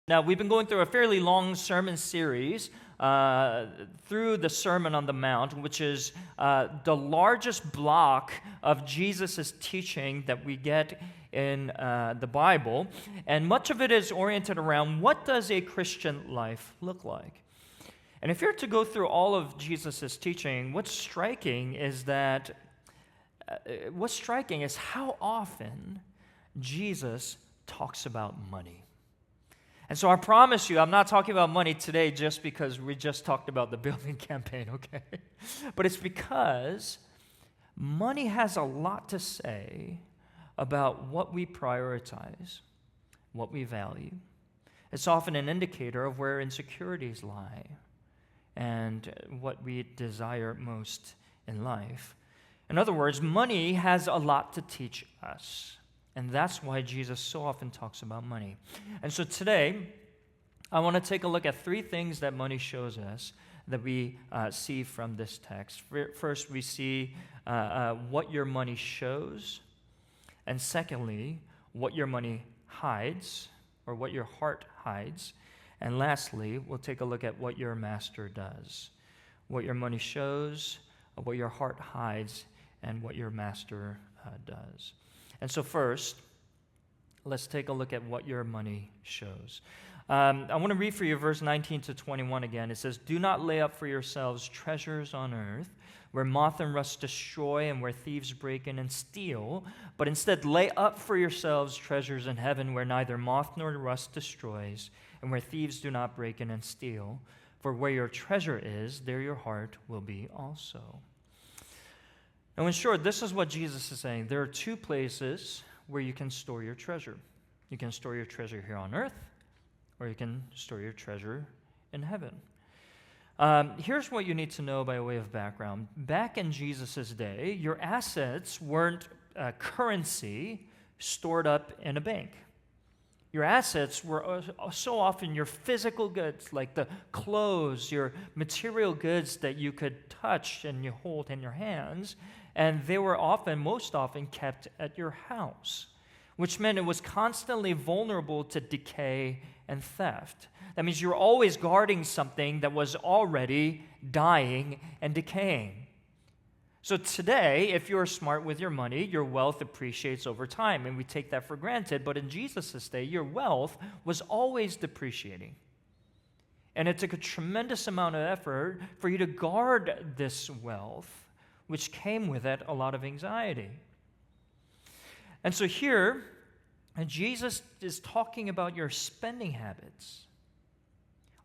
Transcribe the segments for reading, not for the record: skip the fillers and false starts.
Now, we've been going through a fairly long sermon series through the Sermon on the Mount, which is the largest block of Jesus' teaching that we get in the Bible. And much of it is oriented around what does a Christian life look like? And if you're to go through all of Jesus' teaching, what's striking is how often Jesus talks about money. And so I promise you, I'm not talking about money today just because we just talked about the building campaign, okay? But it's because money has a lot to say about what we prioritize, what we value. It's often an indicator of where insecurities lie and what we desire most in life. In other words, money has a lot to teach us. And that's why Jesus so often talks about money. And so today, I want to take a look at three things that money shows us that we see from this text. First, we see what your money shows. And secondly, what your money hides, or what your heart hides. And lastly, we'll take a look at what your master does. What your money shows, what your heart hides, and what your master does. And so first, let's take a look at what your money shows. I want to read for you verse 19 to 21 again. It says, "Do not lay up for yourselves treasures on earth, where moth and rust destroy and where thieves break in and steal, but instead lay up for yourselves treasures in heaven, where neither moth nor rust destroys, and where thieves do not break in and steal. For where your treasure is, there your heart will be also." Now, in short, this is what Jesus is saying. There are two places where you can store your treasure. You can store your treasure here on earth, or you can store your treasure in heaven. Here's what you need to know by way of background. Back in Jesus' day, your assets weren't currency stored up in a bank. Your assets were so often your physical goods, like the clothes, your material goods that you could touch and you hold in your hands, and they were most often kept at your house, which meant it was constantly vulnerable to decay and theft. That means you're always guarding something that was already dying and decaying. So today, if you're smart with your money, your wealth appreciates over time, and we take that for granted. But in Jesus' day, your wealth was always depreciating. And it took a tremendous amount of effort for you to guard this wealth, which came with it a lot of anxiety. And so here, Jesus is talking about your spending habits.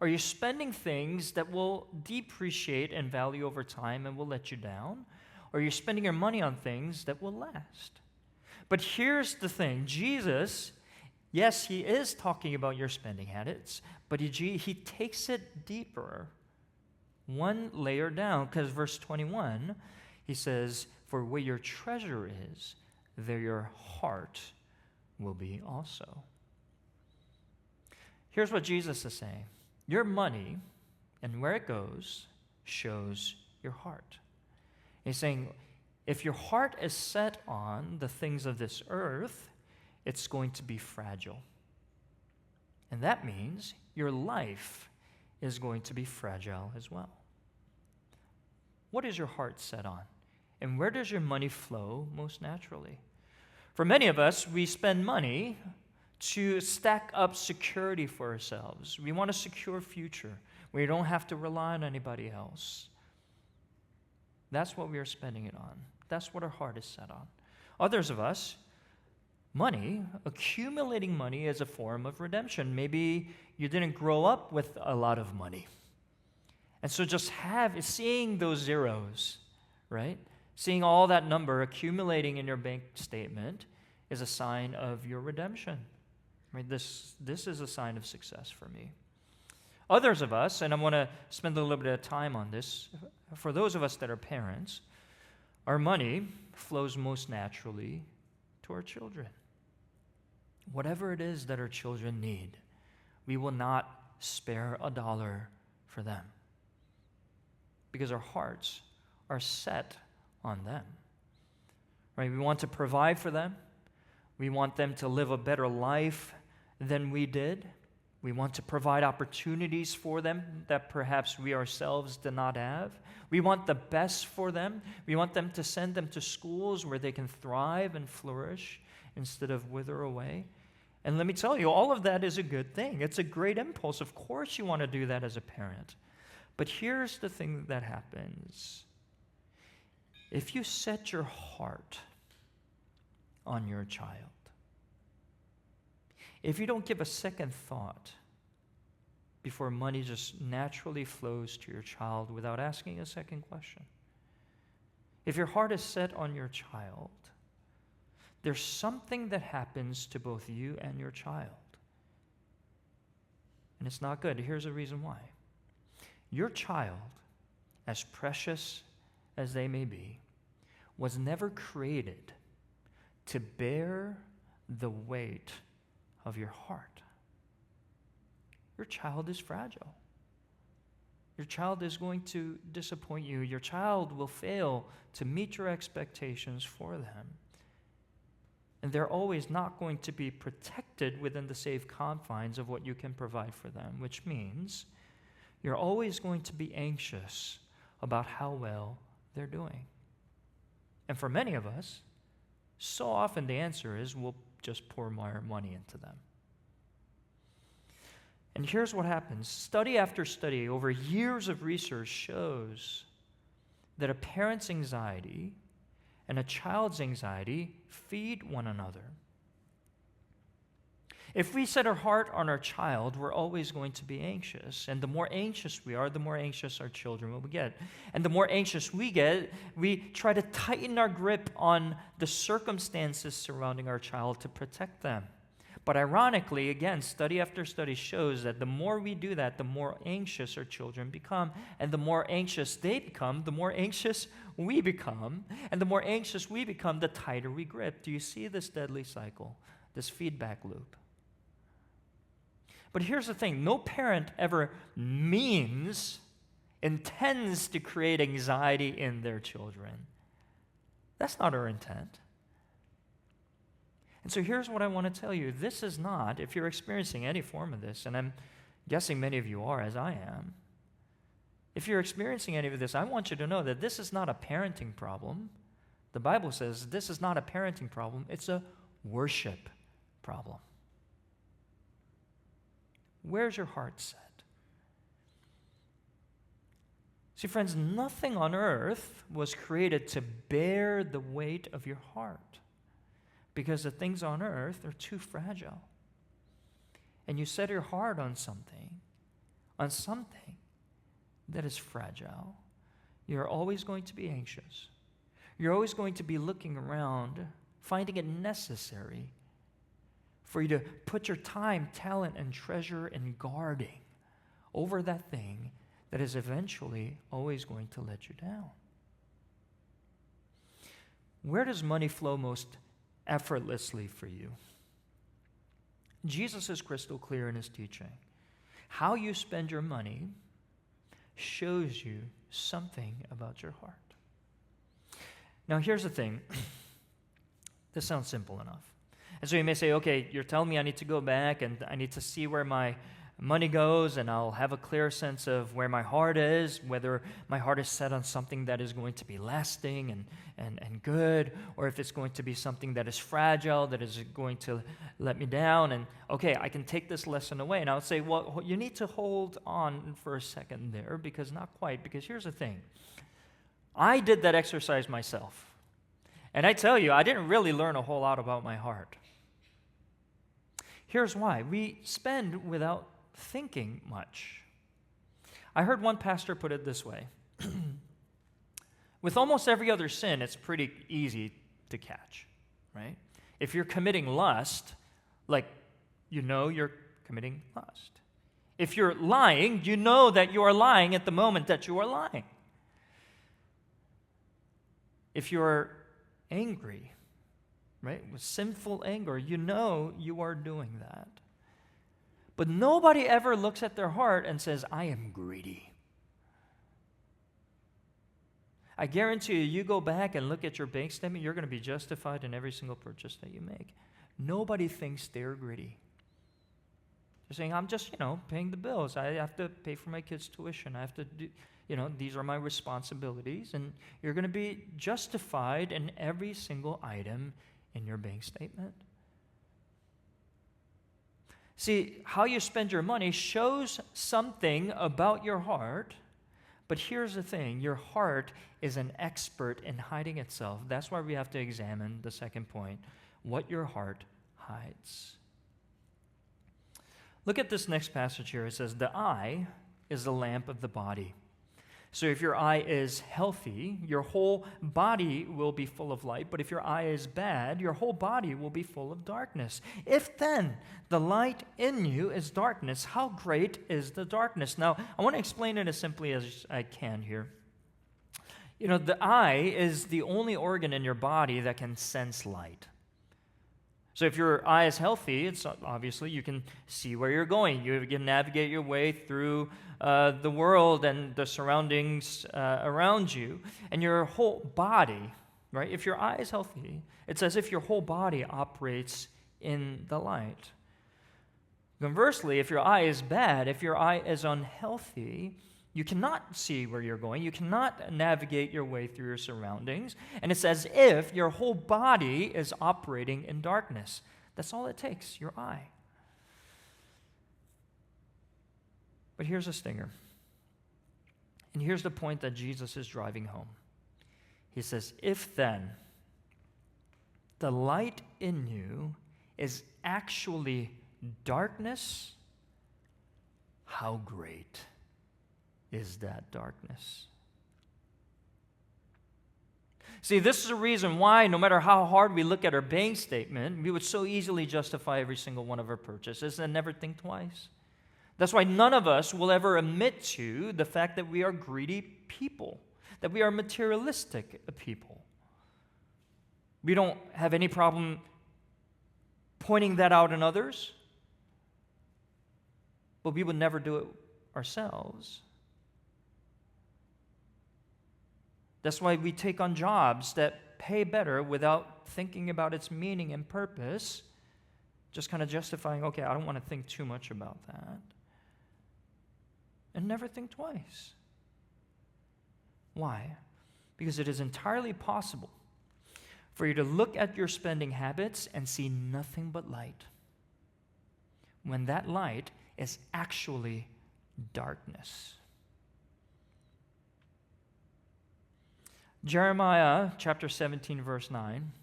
Are you spending things that will depreciate in value over time and will let you down? Or are you spending your money on things that will last? But here's the thing. Jesus, yes, he is talking about your spending habits, but he takes it deeper, one layer down, because verse 21, he says, "For where your treasure is, there your heart will be also." Here's what Jesus is saying. Your money and where it goes shows your heart. He's saying, if your heart is set on the things of this earth, it's going to be fragile. And that means your life is going to be fragile as well. What is your heart set on? And where does your money flow most naturally? For many of us, we spend money to stack up security for ourselves. We want a secure future where you don't have to rely on anybody else. That's what we are spending it on. That's what our heart is set on. Others of us, accumulating money is a form of redemption. Maybe you didn't grow up with a lot of money. And so just seeing those zeros, right? Seeing all that number accumulating in your bank statement is a sign of your redemption. Right? This is a sign of success for me. Others of us, and I want to spend a little bit of time on this, for those of us that are parents, our money flows most naturally to our children. Whatever it is that our children need, we will not spare a dollar for them, because our hearts are set on them. Right? We want to provide for them. We want them to live a better life than we did. We want to provide opportunities for them that perhaps we ourselves do not have. We want the best for them. We want them to send them to schools where they can thrive and flourish instead of wither away. And let me tell you, all of that is a good thing. It's a great impulse. Of course you want to do that as a parent. But here's the thing that happens. If you set your heart on your child, if you don't give a second thought before money just naturally flows to your child without asking a second question, if your heart is set on your child, there's something that happens to both you and your child. And it's not good. Here's the reason why. Your child, as precious as they may be, was never created to bear the weight of your heart. Your child is fragile. Your child is going to disappoint you. Your child will fail to meet your expectations for them. And they're always not going to be protected within the safe confines of what you can provide for them, which means you're always going to be anxious about how well they're doing. And for many of us, so often the answer is we'll just pour more money into them. And here's what happens. Study after study over years of research shows that a parent's anxiety and a child's anxiety feed one another. If we set our heart on our child, we're always going to be anxious. And the more anxious we are, the more anxious our children will get. And the more anxious we get, we try to tighten our grip on the circumstances surrounding our child to protect them. But ironically, again, study after study shows that the more we do that, the more anxious our children become. And the more anxious they become, the more anxious we become. And the more anxious we become, the tighter we grip. Do you see this deadly cycle, this feedback loop? But here's the thing. No parent ever intends to create anxiety in their children. That's not our intent. And so here's what I want to tell you. This is not, if you're experiencing any form of this, and I'm guessing many of you are, as I am, if you're experiencing any of this, I want you to know that this is not a parenting problem. The Bible says this is not a parenting problem. It's a worship problem. Where's your heart set? See, friends, nothing on earth was created to bear the weight of your heart, because the things on earth are too fragile. And you set your heart on something that is fragile, you're always going to be anxious. You're always going to be looking around, finding it necessary for you to put your time, talent, and treasure in guarding over that thing that is eventually always going to let you down. Where does money flow most effortlessly for you? Jesus is crystal clear in his teaching. How you spend your money shows you something about your heart. Now, here's the thing. This sounds simple enough. And so you may say, okay, you're telling me I need to go back and I need to see where my money goes, and I'll have a clear sense of where my heart is, whether my heart is set on something that is going to be lasting and good, or if it's going to be something that is fragile, that is going to let me down. And okay, I can take this lesson away. And I would say, well, you need to hold on for a second there, because not quite, because here's the thing. I did that exercise myself. And I tell you, I didn't really learn a whole lot about my heart. Here's why. We spend without thinking much. I heard one pastor put it this way. With almost every other sin, it's pretty easy to catch, right? If you're committing lust, you know you're committing lust. If you're lying, you know that you are lying at the moment that you are lying. If you're angry, right, with sinful anger, you know you are doing that. But nobody ever looks at their heart and says, I am greedy. I guarantee you go back and look at your bank statement, you're going to be justified in every single purchase that you make. Nobody thinks they're greedy. You're saying, I'm just, paying the bills. I have to pay for my kids' tuition. I have to do, these are my responsibilities. And you're going to be justified in every single item in your bank statement. See, how you spend your money shows something about your heart. But here's the thing, your heart is an expert in hiding itself. That's why we have to examine the second point, what your heart hides. Look at this next passage here. It says, the eye is the lamp of the body. So if your eye is healthy, your whole body will be full of light. But if your eye is bad, your whole body will be full of darkness. If then the light in you is darkness, how great is the darkness? Now, I want to explain it as simply as I can here. The eye is the only organ in your body that can sense light. So if your eye is healthy, it's obviously you can see where you're going. You can navigate your way through the world and the surroundings around you. And your whole body, right? If your eye is healthy, it's as if your whole body operates in the light. Conversely, if your eye is bad, if your eye is unhealthy, you cannot see where you're going. You cannot navigate your way through your surroundings. And it's as if your whole body is operating in darkness. That's all it takes, your eye. But here's a stinger. And here's the point that Jesus is driving home. He says, if then the light in you is actually darkness, how great is that darkness? See, this is the reason why, no matter how hard we look at our bank statement, we would so easily justify every single one of our purchases and never think twice. That's why none of us will ever admit to the fact that we are greedy people, that we are materialistic people. We don't have any problem pointing that out in others, but we would never do it ourselves. That's why we take on jobs that pay better without thinking about its meaning and purpose, just kind of justifying, okay, I don't want to think too much about that. And never think twice. Why? Because it is entirely possible for you to look at your spending habits and see nothing but light, when that light is actually darkness. Jeremiah chapter 17, verse 9,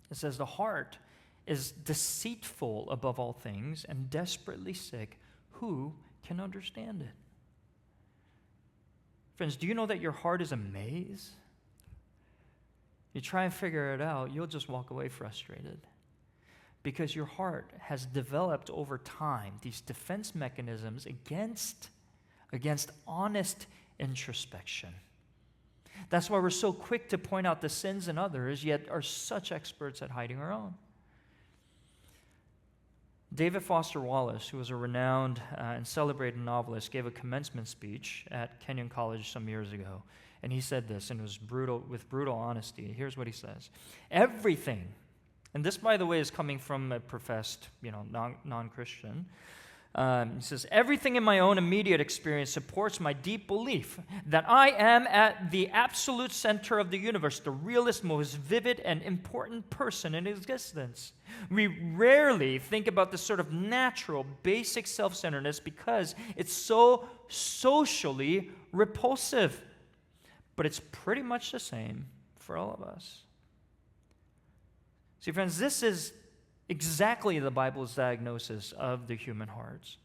it says, the heart is deceitful above all things and desperately sick. Who can understand it? Friends, do you know that your heart is a maze? You try and figure it out, you'll just walk away frustrated. Because your heart has developed over time these defense mechanisms against honest introspection. That's why we're so quick to point out the sins in others, yet are such experts at hiding our own. David Foster Wallace, who was a renowned and celebrated novelist, gave a commencement speech at Kenyon College some years ago. And he said this, and it was with brutal honesty. Here's what he says. Everything, and this, by the way, is coming from a professed, non-Christian. He says, everything in my own immediate experience supports my deep belief that I am at the absolute center of the universe, the realest, most vivid, and important person in existence. We rarely think about this sort of natural, basic self-centeredness because it's so socially repulsive. But it's pretty much the same for all of us. See, friends, this is exactly the Bible's diagnosis of the human hearts.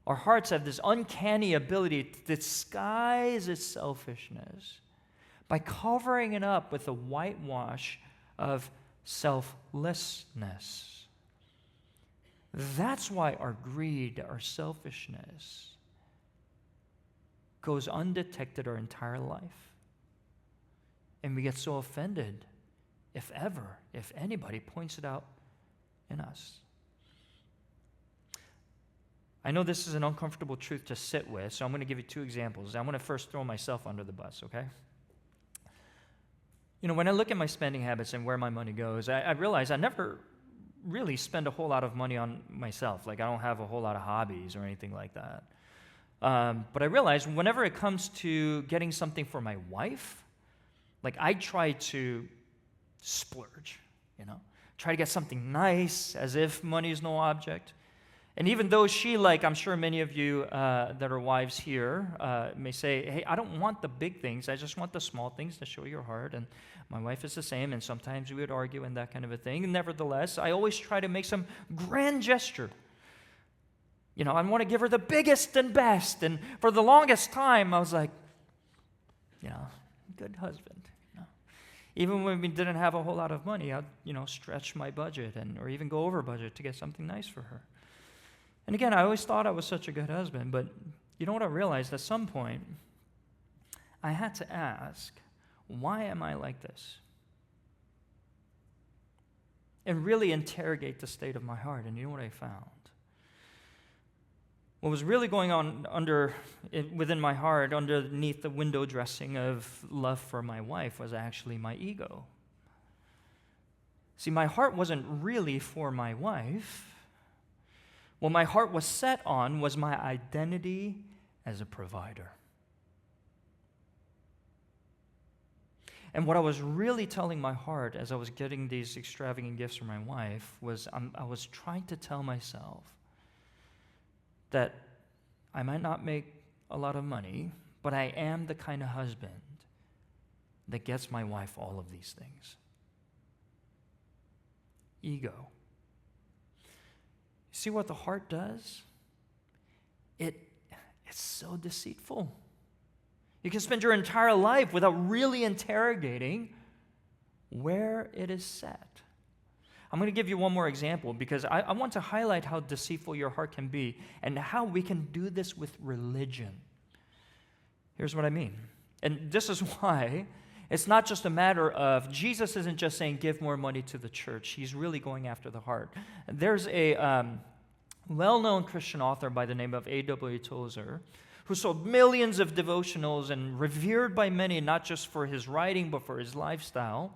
Our hearts have this uncanny ability to disguise its selfishness by covering it up with a whitewash of selflessness. That's why our greed, our selfishness, goes undetected our entire life. And we get so offended if anybody points it out in us. I know this is an uncomfortable truth to sit with, so I'm going to give you two examples. I'm going to first throw myself under the bus, okay? When I look at my spending habits and where my money goes, I realize I never really spend a whole lot of money on myself. Like, I don't have a whole lot of hobbies or anything like that. But I realized whenever it comes to getting something for my wife, like, I try to splurge, try to get something nice as if money is no object. And even though she, like I'm sure many of you that are wives here may say, hey, I don't want the big things, I just want the small things to show your heart. And my wife is the same, and sometimes we would argue and that kind of a thing. Nevertheless, I always try to make some grand gesture. I want to give her the biggest and best. And for the longest time, I was like, good husband. Even when we didn't have a whole lot of money, I'd, stretch my budget or even go over budget to get something nice for her. And again, I always thought I was such a good husband, but you know what I realized? At some point, I had to ask, why am I like this? And really interrogate the state of my heart. And you know what I found? What was really going on within my heart, underneath the window dressing of love for my wife, was actually my ego. See, my heart wasn't really for my wife. What my heart was set on was my identity as a provider. And what I was really telling my heart as I was getting these extravagant gifts from my wife was I was trying to tell myself that I might not make a lot of money, but I am the kind of husband that gets my wife all of these things. Ego. See what the heart does? It's so deceitful. You can spend your entire life without really interrogating where it is set. I'm going to give you one more example because I want to highlight how deceitful your heart can be and how we can do this with religion. Here's what I mean. And this is why it's not just a matter of Jesus isn't just saying give more money to the church. He's really going after the heart. There's a well-known Christian author by the name of A.W. Tozer who sold millions of devotionals and revered by many, not just for his writing, but for his lifestyle.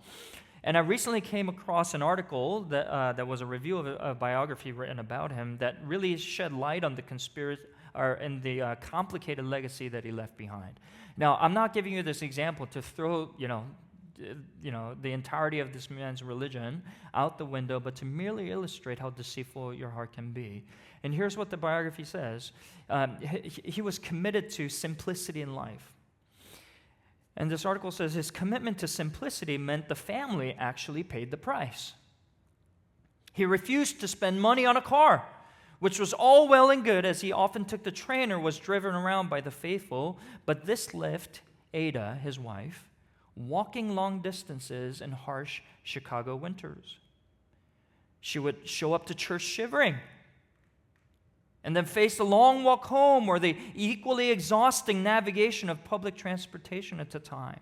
And I recently came across an article that was a review of a biography written about him that really shed light on the the complicated legacy that he left behind. Now, I'm not giving you this example to throw, the entirety of this man's religion out the window, but to merely illustrate how deceitful your heart can be. And here's what the biography says. He was committed to simplicity in life. And this article says his commitment to simplicity meant the family actually paid the price. He refused to spend money on a car, which was all well and good as he often took the train or was driven around by the faithful, but this left Ada, his wife, walking long distances in harsh Chicago winters. She would show up to church shivering and then face the long walk home or the equally exhausting navigation of public transportation at the time.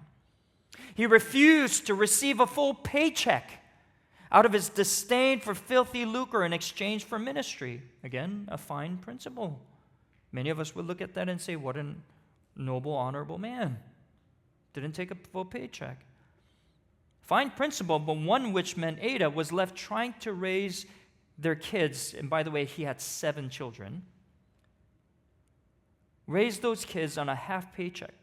He refused to receive a full paycheck out of his disdain for filthy lucre in exchange for ministry. Again, a fine principle. Many of us would look at that and say, what a noble, honorable man. Didn't take a full paycheck. Fine principle, but one which meant Ada was left trying to raise their kids, and by the way, he had 7 children, raise those kids on a half paycheck,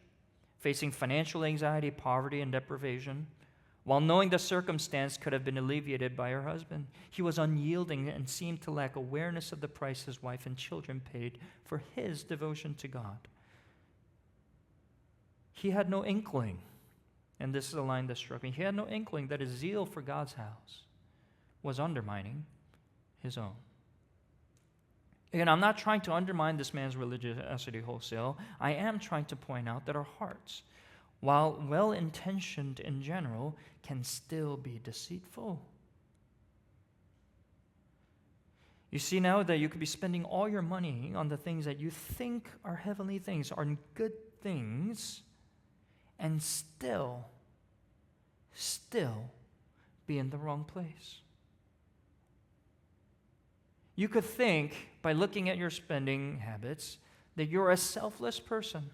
facing financial anxiety, poverty, and deprivation, while knowing the circumstance could have been alleviated by her husband. He was unyielding and seemed to lack awareness of the price his wife and children paid for his devotion to God. He had no inkling, and this is a line that struck me, he had no inkling that his zeal for God's house was undermining his own. Again, I'm not trying to undermine this man's religiosity wholesale. I am trying to point out that our hearts, while well-intentioned in general, can still be deceitful. You see now that you could be spending all your money on the things that you think are heavenly things, are good things, and still be in the wrong place. You could think, by looking at your spending habits, that you're a selfless person,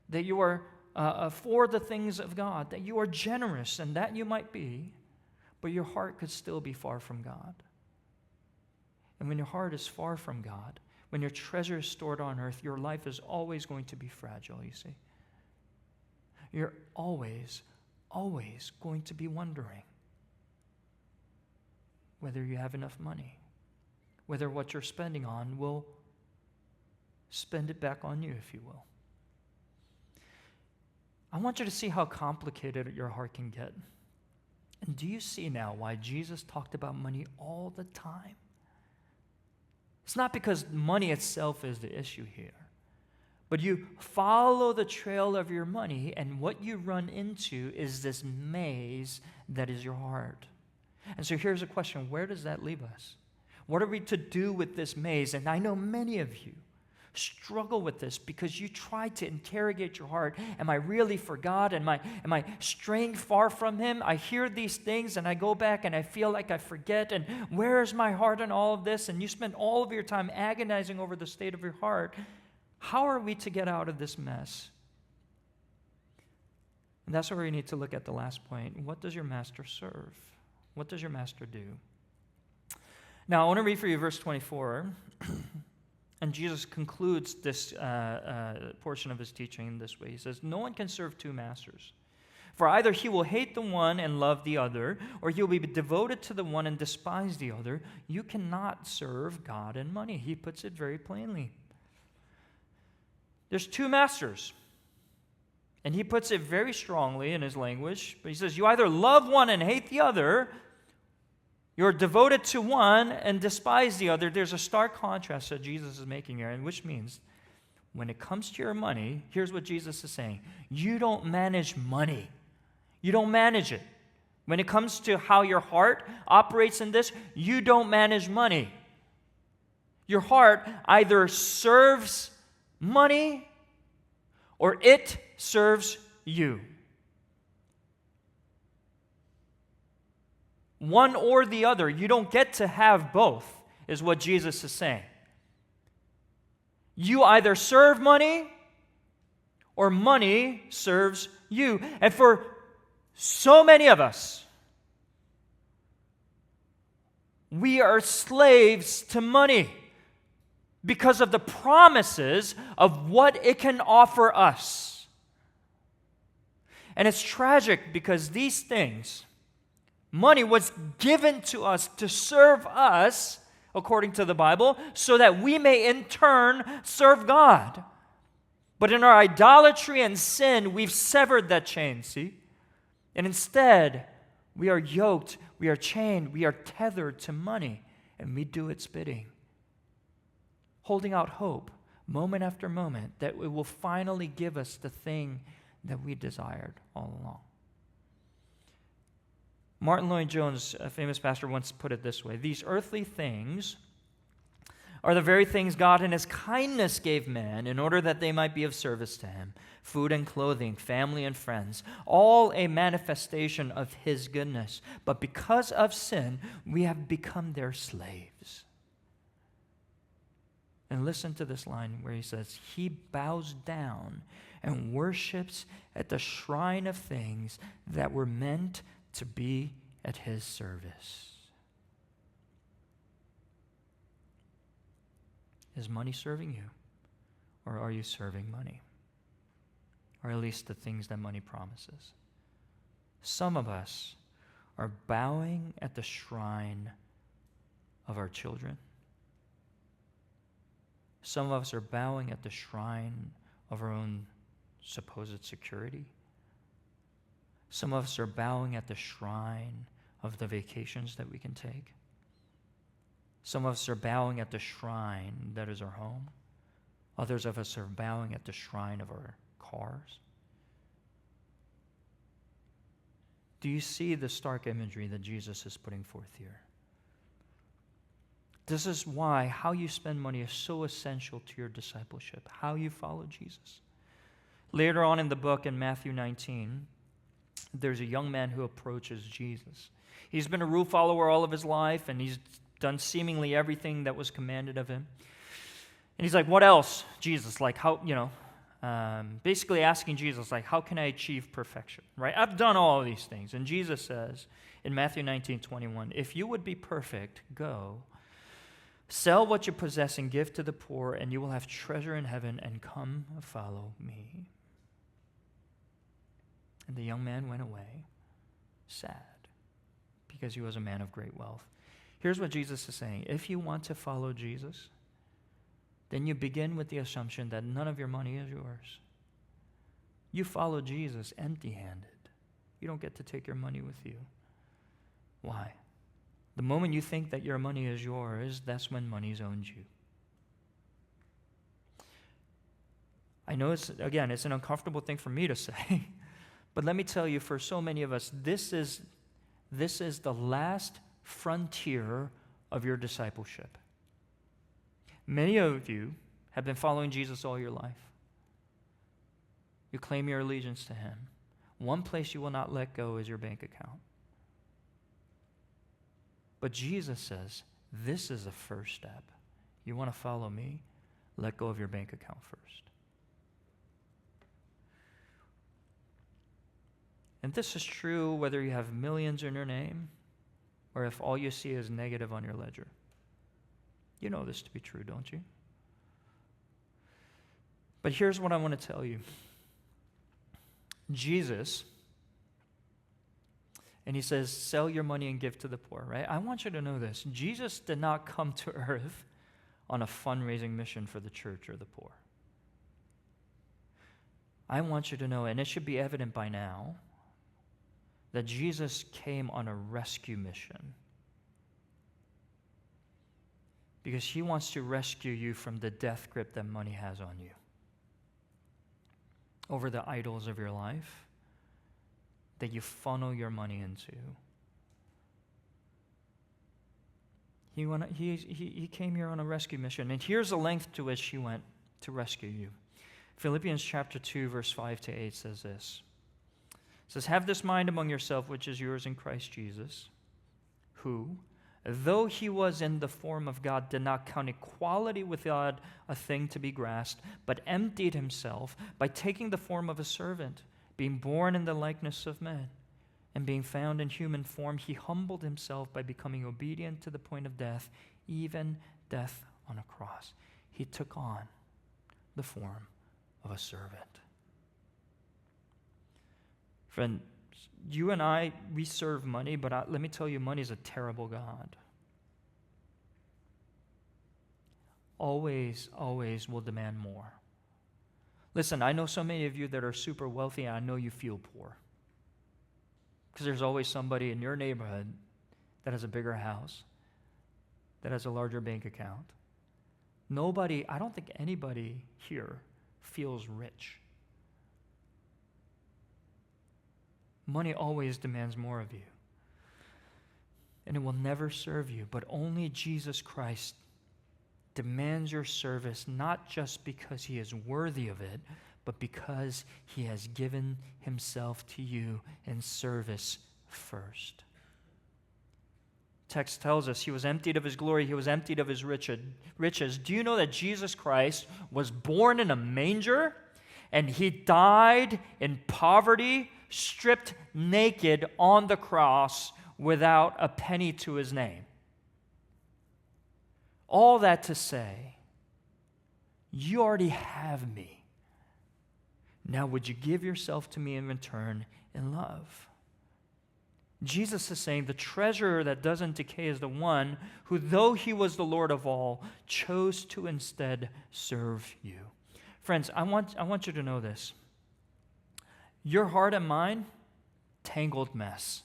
that you are for the things of God, that you are generous, and that you might be, but your heart could still be far from God. And when your heart is far from God, when your treasure is stored on earth, your life is always going to be fragile, you see. You're always going to be wondering whether you have enough money, whether what you're spending on will spend it back on you, if you will. I want you to see how complicated your heart can get. And do you see now why Jesus talked about money all the time? It's not because money itself is the issue here, but you follow the trail of your money, and what you run into is this maze that is your heart. And so here's a question: where does that leave us? What are we to do with this maze? And I know many of you struggle with this because you try to interrogate your heart. Am I really for God? Am I straying far from Him? I hear these things and I go back and I feel like I forget. And where is my heart in all of this? And you spend all of your time agonizing over the state of your heart. How are we to get out of this mess? And that's where we need to look at the last point. What does your master serve? What does your master do? Now, I want to read for you verse 24. And Jesus concludes this portion of his teaching in this way. He says, "No one can serve two masters. For either he will hate the one and love the other, or he will be devoted to the one and despise the other. You cannot serve God and money." He puts it very plainly. There's two masters. And he puts it very strongly in his language. But he says, you either love one and hate the other, you're devoted to one and despise the other. There's a stark contrast that Jesus is making here, and which means when it comes to your money, here's what Jesus is saying. You don't manage money. You don't manage it. When it comes to how your heart operates in this, you don't manage money. Your heart either serves money or it serves you. One or the other. You don't get to have both, is what Jesus is saying. You either serve money or money serves you. And for so many of us, we are slaves to money because of the promises of what it can offer us. And it's tragic because these things, money was given to us to serve us, according to the Bible, so that we may in turn serve God. But in our idolatry and sin, we've severed that chain, see? And instead, we are yoked, we are chained, we are tethered to money, and we do its bidding, holding out hope moment after moment that it will finally give us the thing that we desired all along. Martin Lloyd-Jones, a famous pastor, once put it this way: these earthly things are the very things God in His kindness gave man in order that they might be of service to Him. Food and clothing, family and friends, all a manifestation of His goodness. But because of sin, we have become their slaves. And listen to this line where he says, he bows down and worships at the shrine of things that were meant to be at his service. Is money serving you? Or are you serving money? Or at least the things that money promises. Some of us are bowing at the shrine of our children. Some of us are bowing at the shrine of our own supposed security. Some of us are bowing at the shrine of the vacations that we can take. Some of us are bowing at the shrine that is our home. Others of us are bowing at the shrine of our cars. Do you see the stark imagery that Jesus is putting forth here? This is why how you spend money is so essential to your discipleship, how you follow Jesus. Later on in the book, in Matthew 19, there's a young man who approaches Jesus. He's been a rule follower all of his life, and he's done seemingly everything that was commanded of him. And he's like, what else, Jesus? Like, how, basically asking Jesus, like, how can I achieve perfection, right? I've done all of these things. And Jesus says in Matthew 19:21, if you would be perfect, go, Sell what you possess and give to the poor, and you will have treasure in heaven, and come follow me. And the young man went away, sad, because he was a man of great wealth. Here's what Jesus is saying. If you want to follow Jesus, then you begin with the assumption that none of your money is yours. You follow Jesus empty-handed. You don't get to take your money with you. Why? The moment you think that your money is yours, that's when money's owned you. I know it's an uncomfortable thing for me to say, but let me tell you, for so many of us, this is the last frontier of your discipleship. Many of you have been following Jesus all your life. You claim your allegiance to him. One place you will not let go is your bank account. But Jesus says, this is the first step. You want to follow me? Let go of your bank account first. And this is true whether you have millions in your name or if all you see is negative on your ledger. You know this to be true, don't you? But here's what I want to tell you. Jesus, and he says, sell your money and give to the poor, right? I want you to know this. Jesus did not come to earth on a fundraising mission for the church or the poor. I want you to know, and it should be evident by now, that Jesus came on a rescue mission. Because he wants to rescue you from the death grip that money has on you. Over the idols of your life that you funnel your money into. He came here on a rescue mission. And here's the length to which he went to rescue you. Philippians chapter 2, verse 5 to 8 says this. It says, have this mind among yourself, which is yours in Christ Jesus, who, though he was in the form of God, did not count equality with God a thing to be grasped, but emptied himself by taking the form of a servant, being born in the likeness of men. And being found in human form, he humbled himself by becoming obedient to the point of death, even death on a cross. He took on the form of a servant. Friend, you and I, we serve money, but let me tell you, money is a terrible God. Always will demand more. Listen, I know so many of you that are super wealthy, and I know you feel poor. Because there's always somebody in your neighborhood that has a bigger house, that has a larger bank account. I don't think anybody here feels rich. Money always demands more of you. And it will never serve you, but only Jesus Christ demands your service, not just because he is worthy of it, but because he has given himself to you in service first. Text tells us he was emptied of his glory, he was emptied of his riches. Do you know that Jesus Christ was born in a manger and he died in poverty, stripped naked on the cross without a penny to his name? All that to say, you already have me. Now would you give yourself to me in return in love? Jesus is saying the treasure that doesn't decay is the one who, though he was the Lord of all, chose to instead serve you. Friends, I want you to know this. Your heart and mine, tangled mess.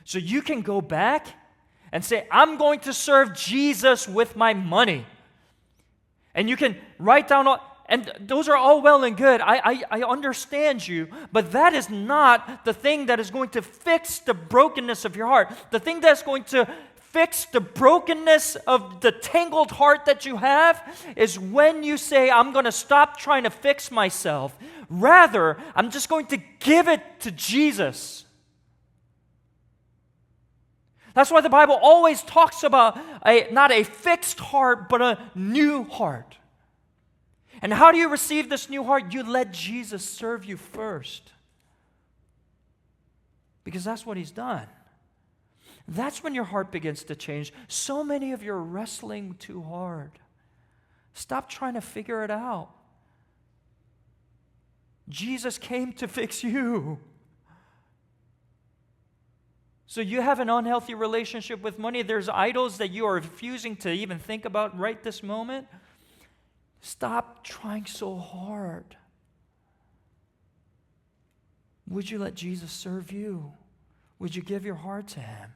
So you can go back and say, I'm going to serve Jesus with my money. And you can write down all, and those are all well and good. I understand you, but that is not the thing that is going to fix the brokenness of your heart. The thing that's going to fix the brokenness of the tangled heart that you have is when you say, I'm going to stop trying to fix myself. Rather, I'm just going to give it to Jesus. That's why the Bible always talks about not a fixed heart, but a new heart. And how do you receive this new heart? You let Jesus serve you first. Because that's what he's done. That's when your heart begins to change. So many of you are wrestling too hard. Stop trying to figure it out. Jesus came to fix you. So you have an unhealthy relationship with money. There's idols that you are refusing to even think about right this moment. Stop trying so hard. Would you let Jesus serve you? Would you give your heart to him?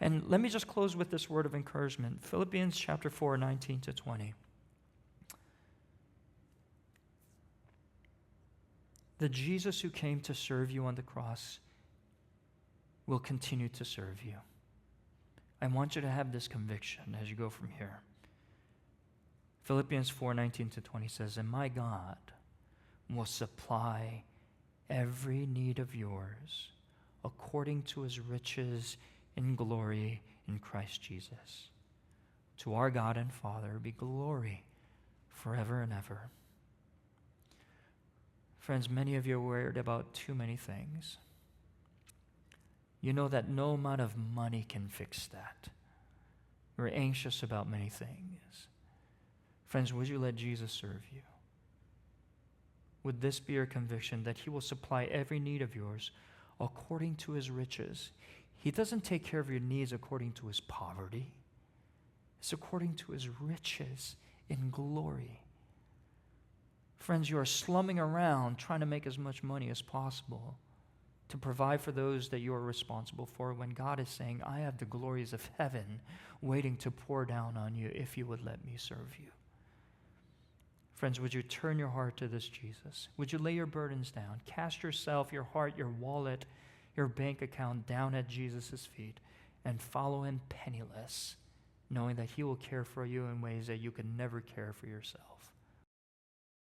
And let me just close with this word of encouragement. Philippians chapter 4, 19 to 20. The Jesus who came to serve you on the cross will continue to serve you. I want you to have this conviction as you go from here. Philippians 4, 19 to 20 says, and my God will supply every need of yours according to his riches in glory in Christ Jesus. To our God and Father be glory forever and ever. Friends, many of you are worried about too many things. You know that no amount of money can fix that. You're anxious about many things. Friends, would you let Jesus serve you? Would this be your conviction that he will supply every need of yours according to his riches? He doesn't take care of your needs according to his poverty. It's according to his riches in glory. Friends, you are slumming around trying to make as much money as possible to provide for those that you are responsible for, when God is saying, I have the glories of heaven waiting to pour down on you if you would let me serve you. Friends, would you turn your heart to this Jesus? Would you lay your burdens down? Cast yourself, your heart, your wallet, your bank account down at Jesus' feet and follow him penniless, knowing that he will care for you in ways that you could never care for yourself.